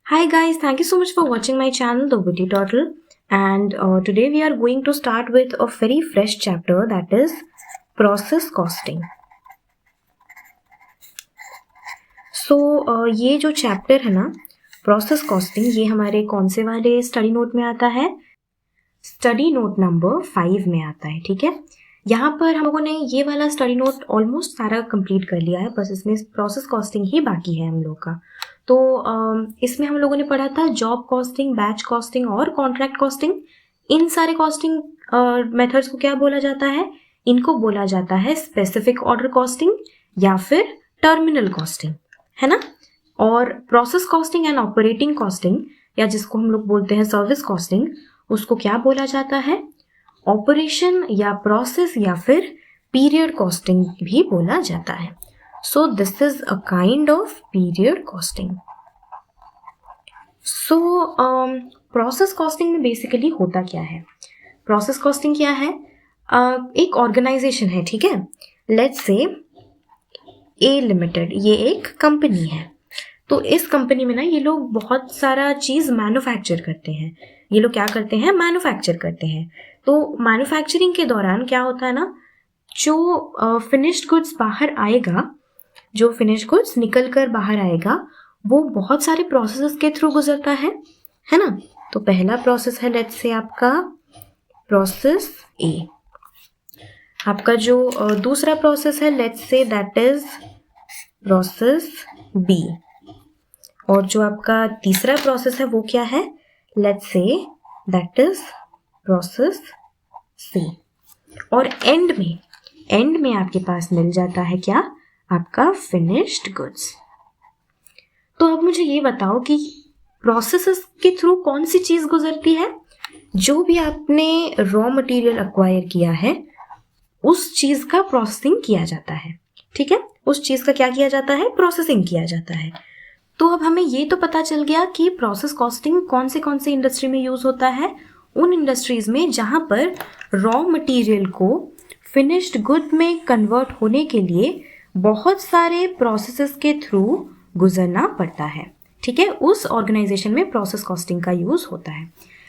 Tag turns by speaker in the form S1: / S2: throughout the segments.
S1: Hi guys, thank you so much for watching my channel The Witty Turtle, and today we are going to start with a very fresh chapter, that is process costing. So ये जो chapter है ना process costing, ये हमारे कौन से वाले study note में आता है? स्टडी नोट नंबर 5 में आता है। ठीक है, यहाँ पर हम लोगों ने ये वाला स्टडी नोट ऑलमोस्ट सारा कंप्लीट कर लिया है, बस इसमें प्रोसेस कॉस्टिंग ही बाकी है हम लोग का। तो इसमें हम लोगों ने पढ़ा था जॉब कॉस्टिंग, बैच कॉस्टिंग और कॉन्ट्रैक्ट कॉस्टिंग। इन सारे कॉस्टिंग मेथड्स को क्या बोला जाता है? इनको बोला जाता है स्पेसिफिक ऑर्डर कॉस्टिंग या फिर टर्मिनल कॉस्टिंग, है ना। और process costing and operating costing, या जिसको हम लोग बोलते हैं सर्विस कॉस्टिंग, उसको क्या बोला जाता है? ऑपरेशन या प्रोसेस या फिर पीरियड कॉस्टिंग भी बोला जाता है। So this is a kind of period costing. So process costing में बेसिकली होता क्या है? प्रोसेस कॉस्टिंग क्या है? एक ऑर्गेनाइजेशन है, ठीक है। लेट्स से ए लिमिटेड, ये एक कंपनी है। तो इस कंपनी में ना ये लोग बहुत सारा चीज़ मैन्युफैक्चर करते हैं। ये लोग क्या करते हैं? मैन्युफैक्चर करते हैं। तो मैन्युफैक्चरिंग के दौरान क्या होता है ना, जो फिनिश्ड गुड्स बाहर आएगा, जो फिनिश्ड गुड्स निकल कर बाहर आएगा, वो बहुत सारे प्रोसेसेस के थ्रू गुजरता है ना। तो पहला प्रोसेस है लेट्स से आपका प्रोसेस ए। आपका जो दूसरा प्रोसेस है let's say that is process B. और जो आपका तीसरा प्रोसेस है वो क्या है? Let's say that is process सी। और एंड में आपके पास मिल जाता है क्या? आपका फिनिश्ड गुड्स। तो अब मुझे ये बताओ कि प्रोसेसेस के थ्रू कौन सी चीज गुजरती है? जो भी आपने रॉ मटेरियल अक्वायर किया है उस चीज का प्रोसेसिंग किया जाता है, ठीक है। उस चीज का क्या किया जाता है? प्रोसेसिंग किया जाता है। तो अब हमें ये तो पता चल गया कि प्रोसेस कॉस्टिंग कौन से इंडस्ट्री में यूज होता है। उन इंडस्ट्रीज में जहां पर रॉ मटेरियल को फिनिश्ड गुड में कन्वर्ट होने के लिए बहुत सारे प्रोसेसेस के थ्रू गुजरना पड़ता है, ठीक है। उस ऑर्गेनाइजेशन में प्रोसेस कॉस्टिंग का यूज होता है।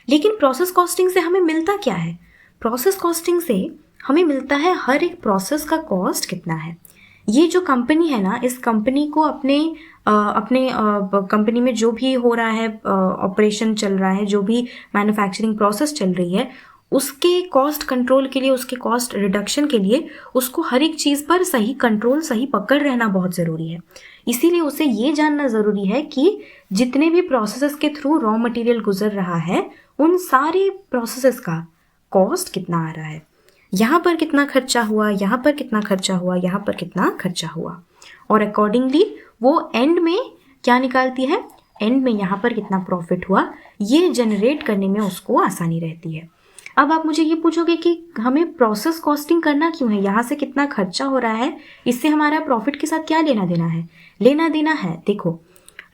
S1: लेकिन प्रोसेस कॉस्टिंग से हमें मिलता क्या है? प्रोसेस कॉस्टिंग से हमें मिलता है हर एक प्रोसेस का कॉस्ट कितना है। ये जो कंपनी है ना, इस कंपनी को अपने कंपनी में जो भी हो रहा है, ऑपरेशन चल रहा है, जो भी मैन्युफैक्चरिंग प्रोसेस चल रही है, उसके कॉस्ट कंट्रोल के लिए, उसके कॉस्ट रिडक्शन के लिए उसको हर एक चीज़ पर सही कंट्रोल, सही पकड़ रहना बहुत ज़रूरी है। इसीलिए उसे ये जानना ज़रूरी है कि जितने भी प्रोसेसेस के थ्रू रॉ मटेरियल गुजर रहा है, उन सारे प्रोसेसेस का कॉस्ट कितना आ रहा है। यहाँ पर कितना खर्चा हुआ, यहाँ पर कितना खर्चा हुआ, यहाँ पर कितना खर्चा हुआ, और अकॉर्डिंगली वो एंड में क्या निकालती है? एंड में यहाँ पर कितना प्रॉफिट हुआ, ये जनरेट करने में उसको आसानी रहती है। अब आप मुझे ये पूछोगे कि हमें प्रोसेस कॉस्टिंग करना क्यों है? यहाँ से कितना खर्चा हो रहा है, इससे हमारा प्रॉफिट के साथ क्या लेना देना है? लेना देना है, देखो,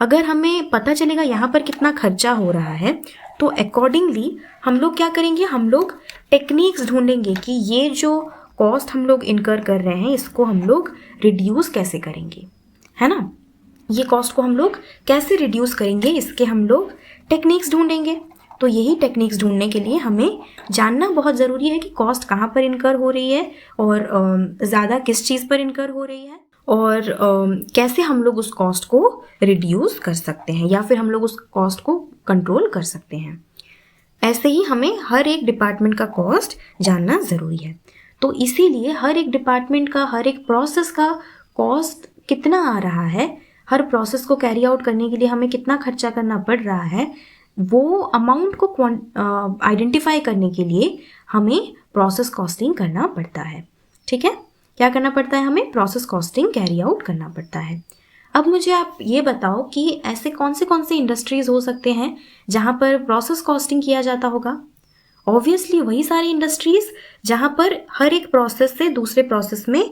S1: अगर हमें पता चलेगा यहाँ पर कितना खर्चा हो रहा है, तो अकॉर्डिंगली हम लोग क्या करेंगे? हम लोग टेक्निक्स ढूंढेंगे कि ये जो कॉस्ट हम लोग इनकर कर रहे हैं इसको हम लोग रिड्यूस कैसे करेंगे, है ना। ये कॉस्ट को हम लोग कैसे रिड्यूस करेंगे, इसके हम लोग टेक्निक्स ढूंढेंगे। तो यही टेक्निक्स ढूंढने के लिए हमें जानना बहुत ज़रूरी है कि कॉस्ट कहाँ पर इनकर हो रही है, और ज़्यादा किस चीज़ पर इनकर हो रही है, और कैसे हम लोग उस कॉस्ट को रिड्यूस कर सकते हैं, या फिर हम लोग उस कॉस्ट को कंट्रोल कर सकते हैं। ऐसे ही हमें हर एक डिपार्टमेंट का कॉस्ट जानना ज़रूरी है। तो इसीलिए हर एक डिपार्टमेंट का, हर एक प्रोसेस का कॉस्ट कितना आ रहा है, हर प्रोसेस को कैरी आउट करने के लिए हमें कितना खर्चा करना पड़ रहा है, वो अमाउंट को आइडेंटिफाई करने के लिए हमें प्रोसेस कॉस्टिंग करना पड़ता है, ठीक है। क्या करना पड़ता है? हमें प्रोसेस कॉस्टिंग कैरी आउट करना पड़ता है। अब मुझे आप ये बताओ कि ऐसे कौन से इंडस्ट्रीज हो सकते हैं जहाँ पर प्रोसेस कॉस्टिंग किया जाता होगा। ऑब्वियसली वही सारी इंडस्ट्रीज जहाँ पर हर एक प्रोसेस से दूसरे प्रोसेस में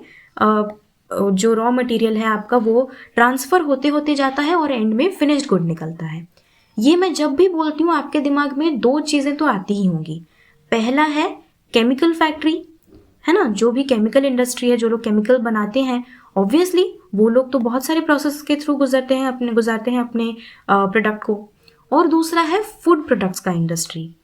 S1: जो रॉ मटेरियल है आपका वो ट्रांसफ़र होते होते जाता है और एंड में फिनिश्ड गुड निकलता है। ये मैं जब भी बोलती हूँ आपके दिमाग में दो चीज़ें तो आती ही होंगी। पहला है केमिकल फैक्ट्री, है ना। जो भी केमिकल इंडस्ट्री है, जो लोग केमिकल बनाते हैं, ऑब्वियसली वो लोग तो बहुत सारे प्रोसेस के थ्रू गुजारते हैं अपने प्रोडक्ट को। और दूसरा है फूड प्रोडक्ट्स का इंडस्ट्री,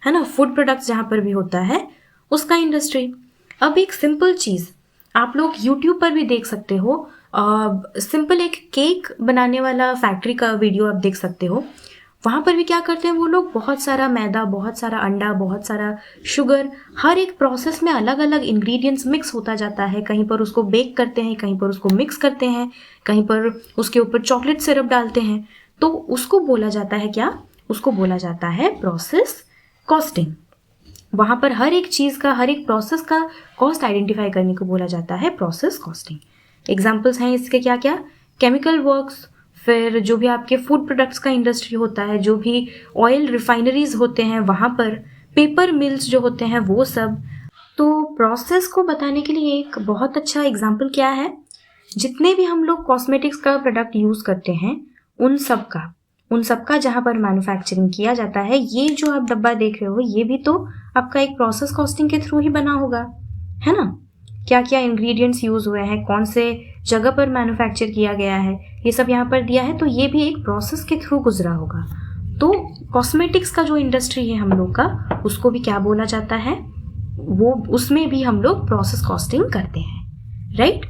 S1: है ना, फूड प्रोडक्ट्स जहाँ पर भी होता है उसका इंडस्ट्री। अब एक सिंपल चीज़ आप लोग YouTube पर भी देख सकते हो, सिंपल एक केक बनाने वाला फैक्ट्री का वीडियो आप देख सकते हो। वहाँ पर भी क्या करते हैं वो लोग, बहुत सारा मैदा, बहुत सारा अंडा, बहुत सारा शुगर, हर एक प्रोसेस में अलग अलग इंग्रेडिएंट्स मिक्स होता जाता है। कहीं पर उसको बेक करते हैं, कहीं पर उसको मिक्स करते हैं, कहीं पर उसके ऊपर चॉकलेट सिरप डालते हैं। तो उसको बोला जाता है क्या, उसको बोला जाता है प्रोसेस कॉस्टिंग। वहाँ पर हर एक चीज़ का, हर एक प्रोसेस का कॉस्ट आइडेंटिफाई करने को बोला जाता है प्रोसेस कॉस्टिंग। एग्जाम्पल्स हैं इसके क्या क्या, केमिकल वर्क्स, फिर जो भी आपके फूड प्रोडक्ट्स का इंडस्ट्री होता है, जो भी ऑयल रिफाइनरीज होते हैं वहाँ पर, पेपर मिल्स जो होते हैं वो सब। तो प्रोसेस को बताने के लिए एक बहुत अच्छा एग्जाम्पल क्या है, जितने भी हम लोग कॉस्मेटिक्स का प्रोडक्ट यूज़ करते हैं उन सब का जहाँ पर मैन्युफैक्चरिंग किया जाता है, ये जो आप डब्बा देख रहे हो ये भी तो आपका एक प्रोसेस कॉस्टिंग के थ्रू ही बना होगा, है ना। क्या क्या इंग्रेडिएंट्स यूज़ हुए हैं, कौन से जगह पर मैन्युफैक्चर किया गया है, ये सब यहाँ पर दिया है, तो ये भी एक प्रोसेस के थ्रू गुजरा होगा। तो कॉस्मेटिक्स का जो इंडस्ट्री है हम लोग का, उसको भी क्या बोला जाता है, वो उसमें भी हम लोग प्रोसेस कॉस्टिंग करते हैं, राइट।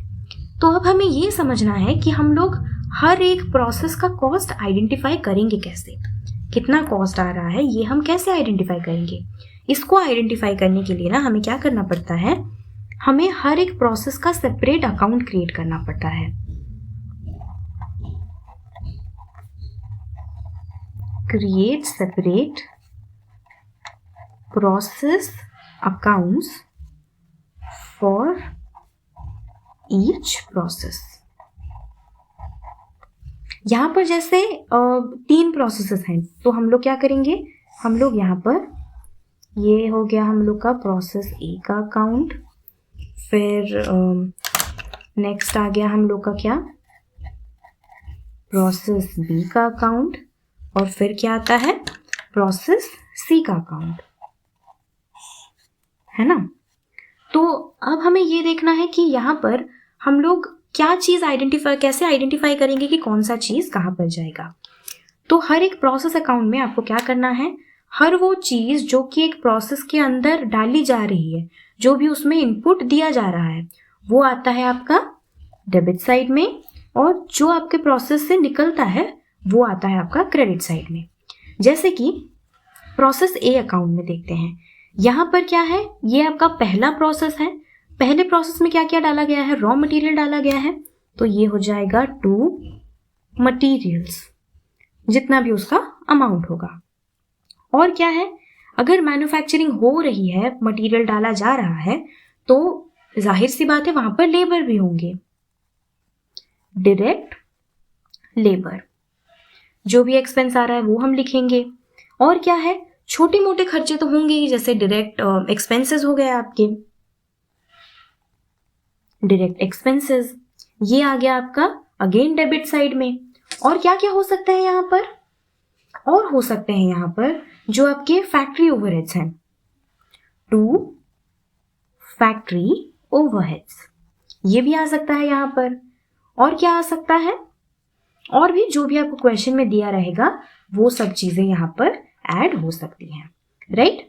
S1: तो अब हमें ये समझना है कि हम लोग हर एक प्रोसेस का कॉस्ट आइडेंटिफाई करेंगे कैसे, कितना कॉस्ट आ रहा है ये हम कैसे आइडेंटिफाई करेंगे। इसको आइडेंटिफाई करने के लिए ना हमें क्या करना पड़ता है, हमें हर एक प्रोसेस का सेपरेट अकाउंट क्रिएट करना पड़ता है। Create separate process accounts for each process. यहाँ पर जैसे 3 प्रोसेसेस हैं, तो हम लोग क्या करेंगे, हम लोग यहाँ पर, ये हो गया हम लोग का प्रोसेस ए का अकाउंट, फिर नेक्स्ट आ गया हम लोग का क्या, प्रोसेस बी का अकाउंट, और फिर क्या आता है, प्रोसेस सी का अकाउंट, है ना। तो अब हमें ये देखना है कि यहाँ पर हम लोग क्या चीज़ कैसे आइडेंटिफाई करेंगे कि कौन सा चीज़ कहाँ पर जाएगा। तो हर एक प्रोसेस अकाउंट में आपको क्या करना है, हर वो चीज़ जो कि एक प्रोसेस के अंदर डाली जा रही है, जो भी उसमें इनपुट दिया जा रहा है, वो आता है आपका डेबिट साइड में, और जो आपके प्रोसेस से निकलता है वो आता है आपका क्रेडिट साइड में। जैसे कि प्रोसेस ए अकाउंट में देखते हैं, यहाँ पर क्या है, ये आपका पहला प्रोसेस है। पहले प्रोसेस में क्या क्या डाला गया है, रॉ मटेरियल डाला गया है, तो ये हो जाएगा टू मटेरियल्स, जितना भी उसका अमाउंट होगा। और क्या है, अगर मैन्युफैक्चरिंग हो रही है, मटेरियल डाला जा रहा है, तो जाहिर सी बात है वहां पर लेबर भी होंगे, डायरेक्ट लेबर, जो भी एक्सपेंस आ रहा है वो हम लिखेंगे। और क्या है, छोटे मोटे खर्चे तो होंगे ही, जैसे डायरेक्ट एक्सपेंसेस हो गए आपके, डायरेक्ट एक्सपेंसेस, ये आ गया आपका अगेन डेबिट साइड में। और क्या क्या हो सकता है यहाँ पर, और हो सकते हैं यहाँ पर जो आपके फैक्ट्री ओवरहेड्स हैं, टू फैक्ट्री ओवरहेड्स, ये भी आ सकता है यहाँ पर। और क्या आ सकता है, और भी जो भी आपको क्वेश्चन में दिया रहेगा वो सब चीजें यहाँ पर ऐड हो सकती हैं, राइट।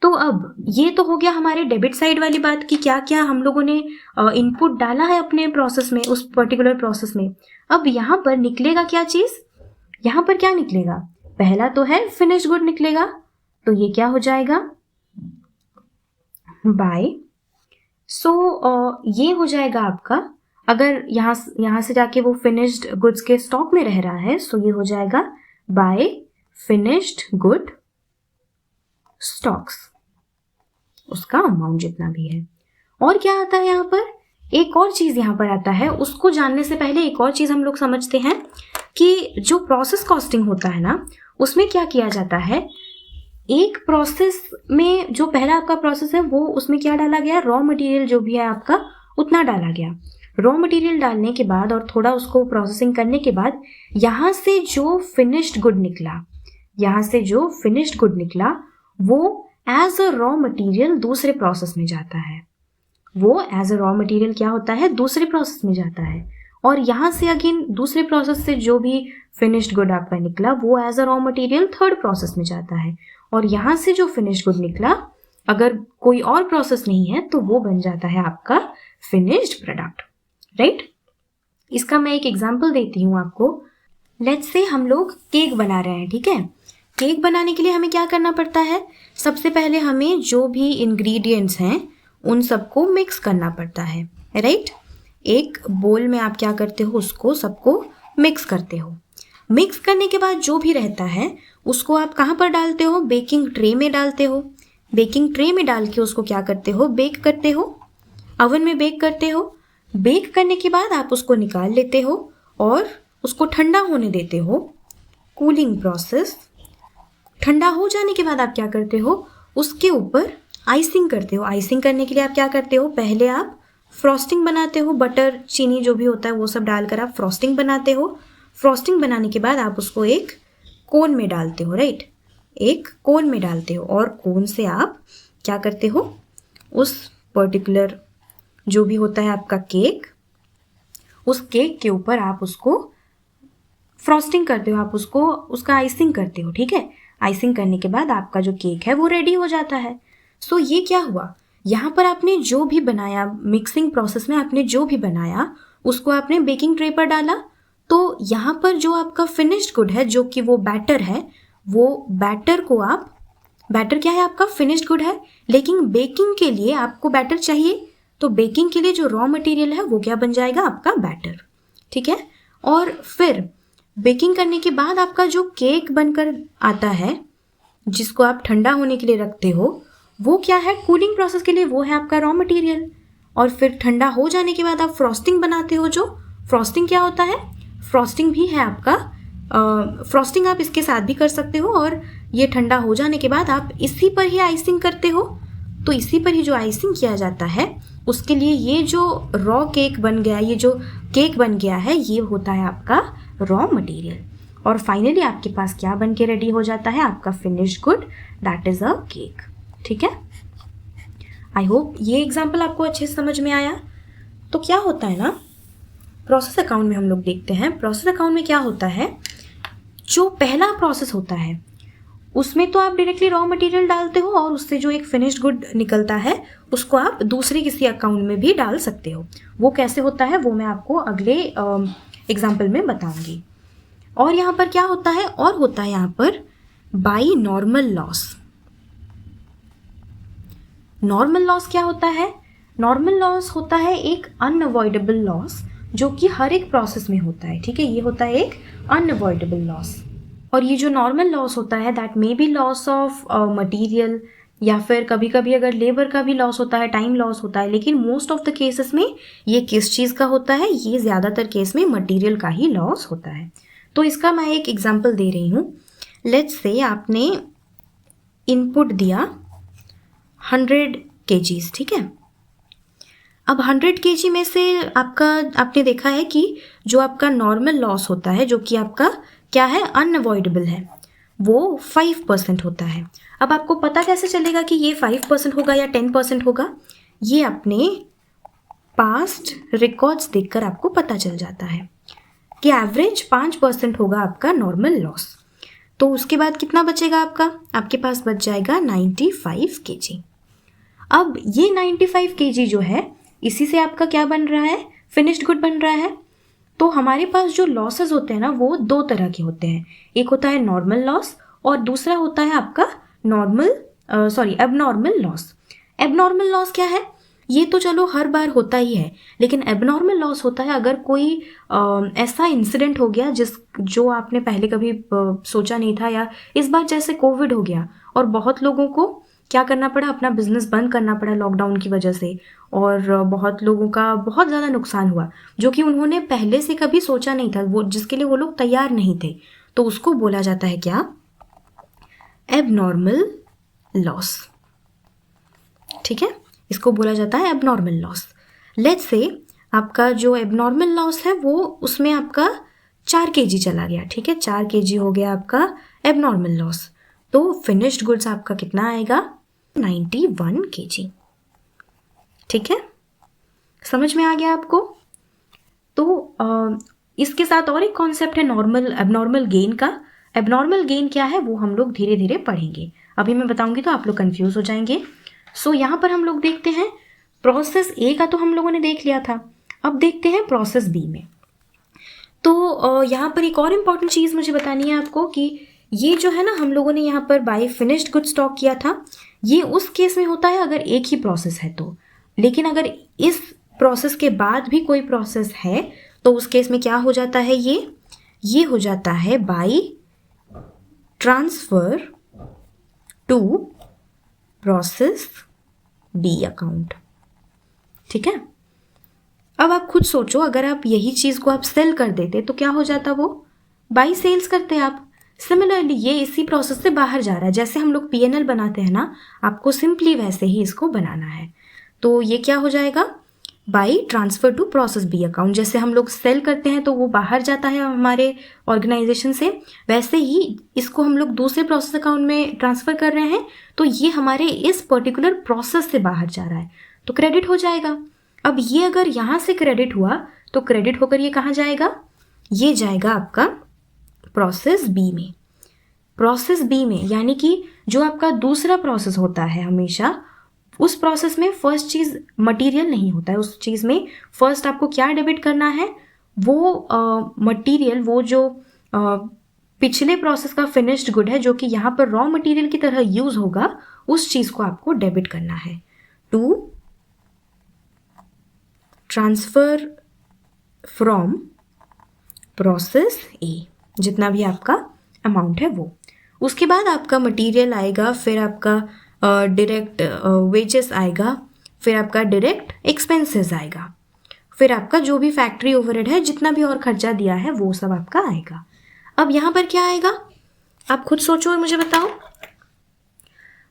S1: तो अब ये तो हो गया हमारे डेबिट साइड वाली बात की, क्या क्या हम लोगों ने इनपुट डाला है अपने प्रोसेस में, उस पर्टिकुलर प्रोसेस में। अब यहाँ पर निकलेगा क्या चीज, यहाँ पर क्या निकलेगा, पहला तो है फिनिश गुड निकलेगा, तो ये क्या हो जाएगा, बाय। सो ये हो जाएगा आपका, अगर यहाँ से जाके वो फिनिश्ड गुड्स के स्टॉक में रह रहा है, सो ये हो जाएगा बाय फिनिश्ड गुड स्टॉक्स, उसका अमाउंट जितना भी है। और क्या आता है यहाँ पर, एक और चीज यहाँ पर आता है, उसको जानने से पहले एक और चीज हम लोग समझते हैं कि जो प्रोसेस कॉस्टिंग होता है ना, उसमें क्या किया जाता है, एक प्रोसेस में जो पहला आपका प्रोसेस है वो, उसमें क्या डाला गया, रॉ मटेरियल जो भी है आपका उतना डाला गया। रॉ मटेरियल डालने के बाद और थोड़ा उसको प्रोसेसिंग करने के बाद यहाँ से जो फिनिश्ड गुड निकला, यहाँ से जो फिनिश्ड गुड निकला वो एज अ रॉ मटेरियल दूसरे प्रोसेस में जाता है, वो एज अ रॉ मटेरियल क्या होता है, दूसरे प्रोसेस में जाता है। और यहाँ से अगेन दूसरे प्रोसेस से जो भी फिनिश्ड गुड आपका निकला वो as a raw material third process में जाता है, और यहाँ से जो फिनिश्ड गुड निकला अगर कोई और प्रोसेस नहीं है तो वो बन जाता है आपका फिनिश्ड प्रोडक्ट, राइट। इसका मैं एक एग्जांपल देती हूँ आपको। लेट्स से हम लोग केक बना रहे हैं, ठीक है। केक बनाने के लिए हमें क्या करना पड़ता है, सबसे पहले हमें जो भी इंग्रेडिएंट्स हैं उन सबको मिक्स करना पड़ता है, राइट। एक बोल में आप क्या करते हो, उसको सबको मिक्स करते हो। मिक्स करने के बाद जो भी रहता है उसको आप कहाँ पर डालते हो, बेकिंग ट्रे में डालते हो। बेकिंग ट्रे में डाल के उसको क्या करते हो, बेक करते हो, ओवन में बेक करते हो। बेक करने के बाद आप उसको निकाल लेते हो और उसको ठंडा होने देते हो, कूलिंग प्रोसेस। ठंडा हो जाने के बाद आप क्या करते हो, उसके ऊपर आइसिंग करते हो। आइसिंग करने के लिए आप क्या करते हो, पहले आप फ्रॉस्टिंग बनाते हो, बटर चीनी जो भी होता है वो सब डालकर आप फ्रॉस्टिंग बनाते हो। फ्रॉस्टिंग बनाने के बाद आप उसको एक कोन में डालते हो, राइट, एक कोन में डालते हो, और कोन से आप क्या करते हो, उस पर्टिकुलर जो भी होता है आपका केक, उस केक के ऊपर आप उसको फ्रॉस्टिंग करते हो, आप उसको उसका आइसिंग करते हो, ठीक है। आइसिंग करने के बाद आपका जो केक है वो रेडी हो जाता है। सो ये क्या हुआ, यहाँ पर आपने जो भी बनाया, मिक्सिंग प्रोसेस में आपने जो भी बनाया उसको आपने बेकिंग ट्रे पर डाला, तो यहाँ पर जो आपका फिनिश्ड गुड है, जो कि वो बैटर है, वो बैटर को आप, बैटर क्या है आपका, फिनिश्ड गुड है, लेकिन बेकिंग के लिए आपको बैटर चाहिए, तो बेकिंग के लिए जो रॉ मटेरियल है वो क्या बन जाएगा, आपका बैटर, ठीक है। और फिर बेकिंग करने के बाद आपका जो केक बनकर आता है, जिसको आप ठंडा होने के लिए रखते हो, वो क्या है, कूलिंग प्रोसेस के लिए वो है आपका रॉ मटेरियल। और फिर ठंडा हो जाने के बाद आप फ्रॉस्टिंग बनाते हो। जो फ्रॉस्टिंग क्या होता है, फ्रॉस्टिंग भी है आपका, फ्रॉस्टिंग आप इसके साथ भी कर सकते हो, और ये ठंडा हो जाने के बाद आप इसी पर ही आइसिंग करते हो। तो इसी पर ही जो आइसिंग किया जाता है, उसके लिए ये जो रॉ केक बन गया, ये जो केक बन गया है, ये होता है आपका रॉ मटेरियल। और फाइनली आपके पास क्या बन के रेडी हो जाता है, आपका finished good, that is a cake, ठीक है। आई होप ये एग्जाम्पल आपको अच्छे से समझ में आया। तो क्या होता है ना, प्रोसेस अकाउंट में हम लोग देखते हैं, प्रोसेस अकाउंट में क्या होता है, जो पहला प्रोसेस होता है उसमें तो आप डायरेक्टली रॉ मटेरियल डालते हो, और उससे जो एक फिनिश्ड गुड निकलता है उसको आप दूसरे किसी अकाउंट में भी डाल सकते हो। वो कैसे होता है वो मैं आपको अगले एग्जाम्पल में बताऊंगी। और यहाँ पर क्या होता है, और होता है यहाँ पर by normal loss. Normal loss क्या होता है, नॉर्मल लॉस होता है एक अनअवॉइडेबल लॉस जो कि हर एक प्रोसेस में होता है, ठीक है। ये होता है एक अनअवॉइडेबल लॉस। और ये जो नॉर्मल लॉस होता है, that may be loss of material, या फिर कभी कभी अगर लेबर का भी लॉस होता है, टाइम लॉस होता है, लेकिन मोस्ट ऑफ द केसेस में ये किस चीज़ का होता है, ये ज़्यादातर केस में मटीरियल का ही लॉस होता है। तो इसका मैं एक एग्जांपल दे रही हूँ। लेट्स से आपने इनपुट दिया 100 kgs, ठीक है। अब 100 kg में से आपने देखा है कि जो आपका नॉर्मल लॉस होता है, जो कि आपका क्या है, अनअवॉइडेबल है, वो 5% होता है। अब आपको पता कैसे चलेगा कि ये 5% होगा या 10% होगा, ये अपने पास्ट रिकॉर्ड्स देखकर आपको पता चल जाता है कि एवरेज 5% होगा आपका नॉर्मल लॉस। तो उसके बाद कितना बचेगा आपके पास बच जाएगा 95 kg। अब ये 95 kg जो है, इसी से आपका क्या बन रहा है, फिनिश्ड गुड बन रहा है। तो हमारे पास जो लॉसेस होते हैं ना, वो दो तरह के होते हैं। एक होता है नॉर्मल लॉस, और दूसरा होता है आपका एबनॉर्मल लॉस। एबनॉर्मल लॉस क्या है, ये तो चलो हर बार होता ही है, लेकिन एबनॉर्मल लॉस होता है अगर कोई ऐसा इंसिडेंट हो गया जो आपने पहले कभी सोचा नहीं था, या इस बार जैसे कोविड हो गया और बहुत लोगों को क्या करना पड़ा, अपना बिजनेस बंद करना पड़ा लॉकडाउन की वजह से, और बहुत लोगों का बहुत ज़्यादा नुकसान हुआ जो कि उन्होंने पहले से कभी सोचा नहीं था, वो जिसके लिए वो लोग तैयार नहीं थे। तो उसको बोला जाता है क्या, एबनॉर्मल लॉस, ठीक है। इसको बोला जाता है एबनॉर्मल लॉस। लेट्स से आपका जो एबनॉर्मल लॉस है वो उसमें आपका 4 kg चला गया, ठीक है। 4 kg हो गया आपका एबनॉर्मल लॉस। तो फिनिश्ड गुड्स आपका कितना आएगा, 91 kg, ठीक है। समझ में आ गया आपको। तो इसके साथ और एक कॉन्सेप्ट है एबनॉर्मल गेन का। एबनॉर्मल गेन क्या है वो हम लोग धीरे धीरे पढ़ेंगे, अभी मैं बताऊंगी तो आप लोग कंफ्यूज हो जाएंगे। सो यहाँ पर हम लोग देखते हैं प्रोसेस ए का तो हम लोगों ने देख लिया था, अब देखते हैं प्रोसेस बी में। तो यहाँ पर एक और इम्पॉर्टेंट चीज़ मुझे बतानी है आपको कि ये जो है ना हम लोगों ने यहाँ पर बाय फिनिश्ड गुड स्टॉक किया था, ये उस केस में होता है अगर एक ही प्रोसेस है तो। लेकिन अगर इस प्रोसेस के बाद भी कोई प्रोसेस है तो उस केस में क्या हो जाता है, ये हो जाता है by transfer to process B account. ठीक है, अब आप खुद सोचो, अगर आप यही चीज़ को आप सेल कर देते तो क्या हो जाता, वो बाई सेल्स करते आप। सिमिलरली ये इसी प्रोसेस से बाहर जा रहा है, जैसे हम लोग P&L बनाते हैं ना, आपको सिंपली वैसे ही इसको बनाना है। तो ये क्या हो जाएगा, by transfer to process B account. जैसे हम लोग सेल करते हैं तो वो बाहर जाता है हमारे ऑर्गेनाइजेशन से, वैसे ही इसको हम लोग दूसरे प्रोसेस अकाउंट में ट्रांसफ़र कर रहे हैं तो ये हमारे इस पर्टिकुलर प्रोसेस से बाहर जा रहा है तो क्रेडिट हो जाएगा। अब ये अगर यहाँ से क्रेडिट हुआ तो क्रेडिट होकर ये कहाँ जाएगा, ये जाएगा आपका प्रोसेस बी में। प्रोसेस बी में यानी कि जो आपका दूसरा प्रोसेस होता है हमेशा, उस प्रोसेस में फर्स्ट चीज़ मटेरियल नहीं होता है। उस चीज़ में फर्स्ट आपको क्या डेबिट करना है, वो मटेरियल, वो जो पिछले प्रोसेस का फिनिश्ड गुड है जो कि यहाँ पर रॉ मटेरियल की तरह यूज़ होगा, उस चीज़ को आपको डेबिट करना है to transfer from process A, जितना भी आपका अमाउंट है वो। उसके बाद आपका मटेरियल आएगा, फिर आपका डायरेक्ट वेजेस आएगा, फिर आपका डायरेक्ट एक्सपेंसेस आएगा, फिर आपका जो भी फैक्ट्री ओवरहेड है, जितना भी और खर्चा दिया है वो सब आपका आएगा। अब यहाँ पर क्या आएगा आप खुद सोचो और मुझे बताओ।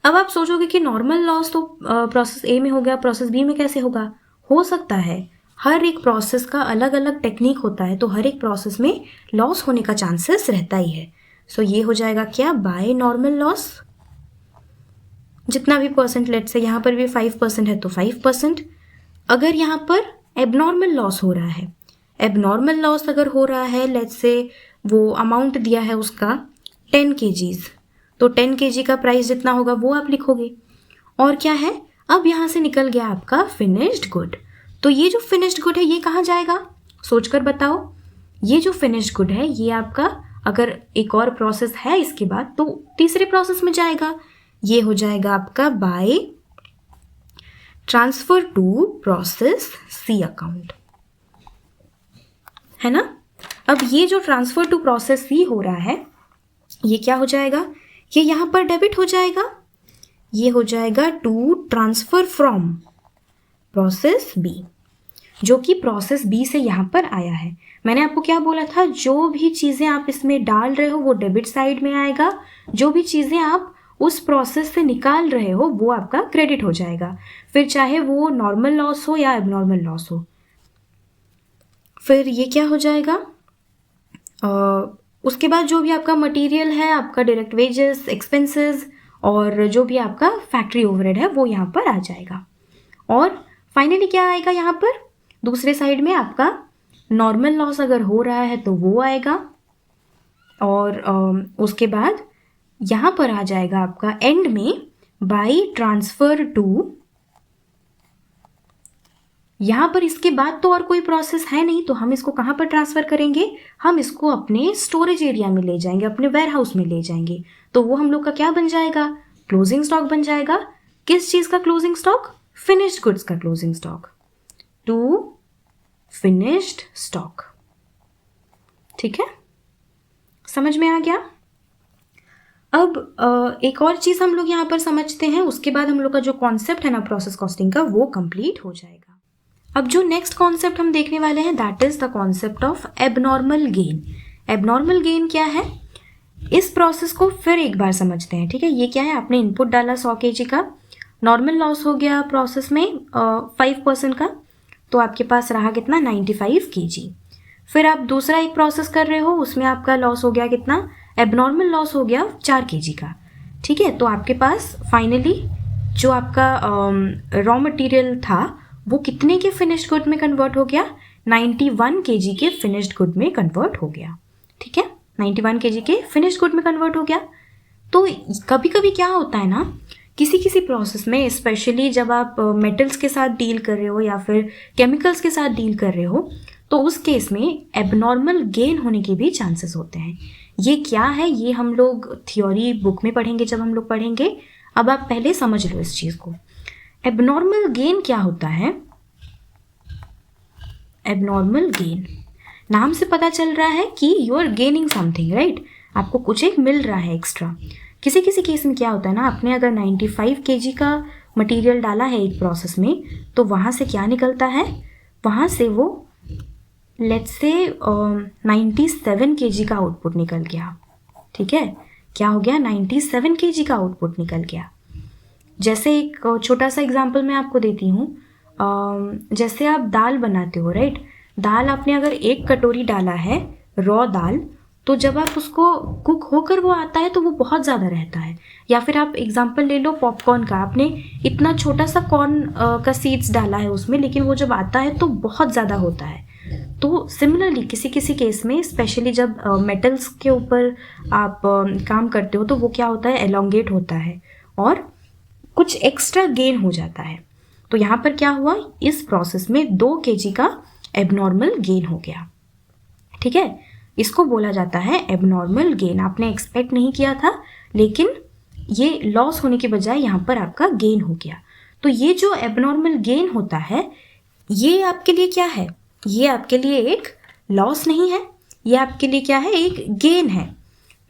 S1: अब आप सोचोगे कि नॉर्मल लॉस तो प्रोसेस ए में हो गया, प्रोसेस बी में कैसे होगा। हो सकता है, हर एक प्रोसेस का अलग अलग टेक्निक होता है, तो हर एक प्रोसेस में लॉस होने का चांसेस रहता ही है। सो ये हो जाएगा क्या, बाय नॉर्मल लॉस, जितना भी परसेंट, लेट से यहाँ पर भी 5% है तो 5%। अगर यहाँ पर एबनॉर्मल लॉस हो रहा है, एबनॉर्मल लॉस अगर हो रहा है, लेट से वो अमाउंट दिया है उसका 10 kgs, तो 10 kg का प्राइस जितना होगा वो आप लिखोगे। और क्या है, अब यहाँ से निकल गया आपका फिनिश्ड गुड, तो ये जो फिनिश्ड गुड है ये कहाँ जाएगा, सोचकर बताओ। ये जो फिनिश्ड गुड है ये आपका, अगर एक और प्रोसेस है इसके बाद तो तीसरे प्रोसेस में जाएगा। ये हो जाएगा आपका by transfer to process C account, है ना। अब ये जो ट्रांसफर टू प्रोसेस सी हो रहा है ये क्या हो जाएगा, ये यहाँ पर डेबिट हो जाएगा, ये हो जाएगा to transfer from process B, जो कि प्रोसेस बी से यहाँ पर आया है। मैंने आपको क्या बोला था, जो भी चीज़ें आप इसमें डाल रहे हो वो डेबिट साइड में आएगा, जो भी चीज़ें आप उस प्रोसेस से निकाल रहे हो वो आपका क्रेडिट हो जाएगा, फिर चाहे वो नॉर्मल लॉस हो या एबनॉर्मल लॉस हो। फिर ये क्या हो जाएगा, उसके बाद जो भी आपका मटेरियल है, आपका डायरेक्ट वेजेस, एक्सपेंसेस और जो भी आपका फैक्ट्री ओवरहेड है वो यहाँ पर आ जाएगा। और फाइनली क्या आएगा, यहाँ पर दूसरे साइड में आपका नॉर्मल लॉस अगर हो रहा है तो वो आएगा, और उसके बाद यहाँ पर आ जाएगा आपका एंड में बाय ट्रांसफर टू, यहाँ पर इसके बाद तो और कोई प्रोसेस है नहीं, तो हम इसको कहाँ पर ट्रांसफ़र करेंगे, हम इसको अपने स्टोरेज एरिया में ले जाएंगे, अपने वेयर हाउस में ले जाएंगे। तो वो हम लोग का क्या बन जाएगा, क्लोजिंग स्टॉक बन जाएगा। किस चीज़ का क्लोजिंग स्टॉक, फिनिश्ड गुड्स का closing stock, to finished stock. ठीक है, समझ में आ गया। अब एक और चीज़ हम लोग यहाँ पर समझते हैं, उसके बाद हम लोग का जो कॉन्सेप्ट है ना प्रोसेस कॉस्टिंग का वो कंप्लीट हो जाएगा। अब जो नेक्स्ट कॉन्सेप्ट हम देखने वाले हैं that is the concept of abnormal gain. Abnormal gain क्या है, इस प्रोसेस को फिर एक बार समझते हैं। ठीक है, ये क्या है, आपने इनपुट डाला 100 kg का, नॉर्मल लॉस हो गया प्रोसेस में 5% का, तो आपके पास रहा कितना, 95 kg। फिर आप दूसरा एक प्रोसेस कर रहे हो, उसमें आपका लॉस हो गया कितना, एबनॉर्मल लॉस हो गया 4 kg का। ठीक है, तो आपके पास फाइनली जो आपका रॉ मटेरियल था वो कितने के फिनिश्ड गुड में कन्वर्ट हो गया, 91 kg के फिनिश्ड गुड में कन्वर्ट हो गया। ठीक है, 91 kg के फिनिश्ड गुड में कन्वर्ट हो गया। तो कभी कभी क्या होता है ना, किसी किसी प्रोसेस में, स्पेशली जब आप मेटल्स के साथ डील कर रहे हो या फिर केमिकल्स के साथ डील कर रहे हो, तो उस केस में एबनॉर्मल गेन होने के भी चांसेस होते हैं। ये क्या है, ये हम लोग थ्योरी बुक में पढ़ेंगे जब हम लोग पढ़ेंगे। अब आप पहले समझ लो इस चीज़ को। एबनॉर्मल गेन क्या होता है? एबनॉर्मल गेन, नाम से पता चल रहा है कि you are gaining something, right? आपको कुछ एक मिल रहा है एक्स्ट्रा। किसी किसी केस में क्या होता है ना, आपने अगर 95 kg का मटेरियल डाला है एक प्रोसेस में, तो वहाँ से क्या निकलता है, वहाँ से वो लेट्स से 97 kg का आउटपुट निकल गया। ठीक है, क्या हो गया? 97 kg का आउटपुट निकल गया। जैसे एक छोटा सा एग्जांपल मैं आपको देती हूँ। जैसे आप दाल बनाते हो, राइट? दाल आपने अगर 1 कटोरी डाला है रॉ दाल, तो जब आप उसको कुक होकर वो आता है तो वो बहुत ज़्यादा रहता है। या फिर आप एग्जांपल ले लो पॉपकॉर्न का, आपने इतना छोटा सा कॉर्न का सीड्स डाला है उसमें, लेकिन वो जब आता है तो बहुत ज़्यादा होता है। तो सिमिलरली किसी किसी केस में, स्पेशली जब मेटल्स के ऊपर आप काम करते हो, तो वो क्या होता है, एलोंगेट होता है और कुछ एक्स्ट्रा गेन हो जाता है। तो यहाँ पर क्या हुआ, इस प्रोसेस में 2 kg का एबनॉर्मल गेन हो गया। ठीक है, इसको बोला जाता है एबनॉर्मल गेन। आपने एक्सपेक्ट नहीं किया था, लेकिन ये लॉस होने के बजाय यहाँ पर आपका गेन हो गया। तो ये जो एबनॉर्मल गेन होता है, ये आपके लिए क्या है? ये आपके लिए एक लॉस नहीं है, ये आपके लिए क्या है, एक गेन है।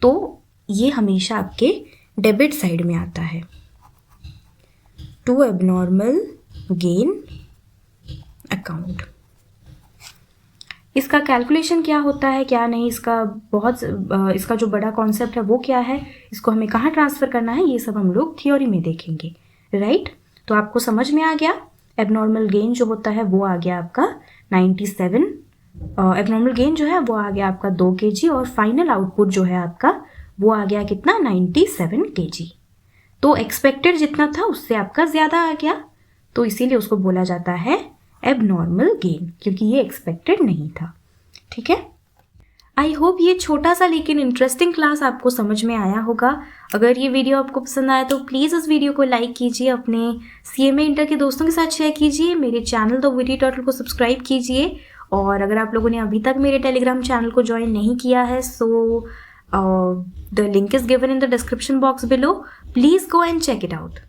S1: तो ये हमेशा आपके डेबिट साइड में आता है। To abnormal gain account. इसका कैलकुलेशन क्या होता है, क्या नहीं, इसका जो बड़ा कॉन्सेप्ट है वो क्या है, इसको हमें कहाँ ट्रांसफ़र करना है, ये सब हम लोग थ्योरी में देखेंगे, राइट? तो आपको समझ में आ गया। एबनॉर्मल गेन जो होता है वो आ गया आपका 97, एबनॉर्मल गेन जो है वो आ गया आपका 2 kg, और फाइनल आउटपुट जो है आपका वो आ गया कितना, 97 kg। तो एक्सपेक्टेड जितना था उससे आपका ज़्यादा आ गया, तो इसीलिए उसको बोला जाता है एबनॉर्मल गेन, क्योंकि ये एक्सपेक्टेड नहीं था। ठीक है, आई होप ये छोटा सा लेकिन इंटरेस्टिंग क्लास आपको समझ में आया होगा। अगर ये वीडियो आपको पसंद आया तो प्लीज़ इस वीडियो को लाइक कीजिए, अपने CMA इंटर के दोस्तों के साथ शेयर कीजिए, मेरे चैनल द विटी टर्टल को सब्सक्राइब कीजिए, और अगर आप लोगों ने अभी तक मेरे टेलीग्राम चैनल को ज्वाइन नहीं किया है, so the link is given in the description box below, please go and check it out.